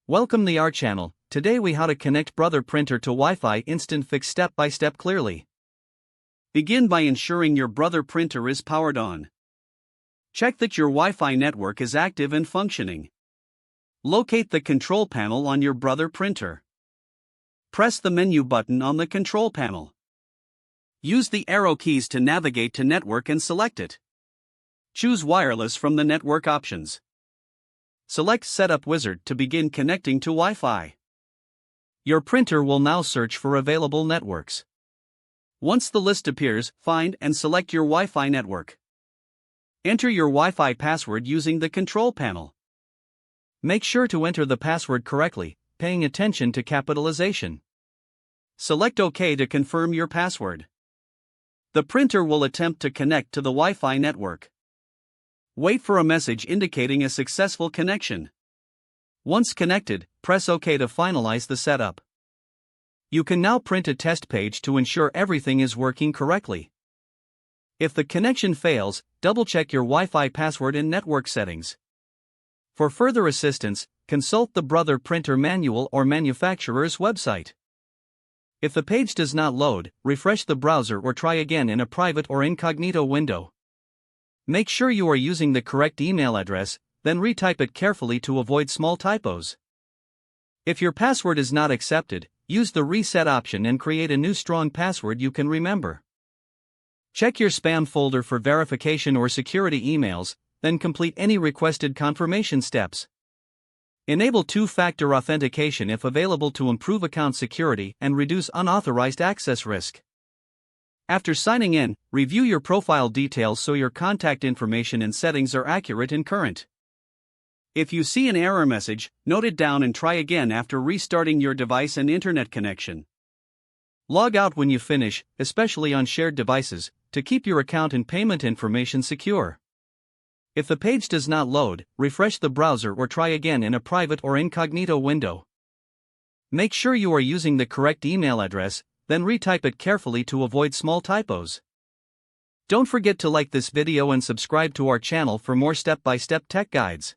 Welcome to our channel. Today we how to connect brother printer to Wi-Fi instant fix step by step clearly. Begin by ensuring your brother printer is powered on. Check that your Wi-Fi network is active and functioning. Locate the control panel on your brother printer. Press the menu button on the control panel. Use the arrow keys to navigate to network and select it. Choose wireless from the network options. Select Setup Wizard to begin connecting to Wi-Fi. Your printer will now search for available networks. Once the list appears, find and select your Wi-Fi network. Enter your Wi-Fi password using the control panel. Make sure to enter the password correctly, paying attention to capitalization. Select OK to confirm your password. The printer will attempt to connect to the Wi-Fi network. Wait for a message indicating a successful connection. Once connected, press OK to finalize the setup. You can now print a test page to ensure everything is working correctly. If the connection fails, double-check your Wi-Fi password in network settings. For further assistance, consult the brother printer manual or manufacturer's website. If the page does not load, refresh the browser or try again in a private or incognito window. Make sure you are using the correct email address, then retype it carefully to avoid small typos. If your password is not accepted, use the reset option and create a new strong password you can remember. Check your spam folder for verification or security emails, then complete any requested confirmation steps. Enable two-factor authentication if available to improve account security and reduce unauthorized access risk. After signing in, review your profile details so your contact information and settings are accurate and current. If you see an error message, note it down and try again after restarting your device and internet connection. Log out when you finish, especially on shared devices, to keep your account and payment information secure. If the page does not load, refresh the browser or try again in a private or incognito window. Make sure you are using the correct email address, then retype it carefully to avoid small typos. Don't forget to like this video and subscribe to our channel for more step-by-step tech guides.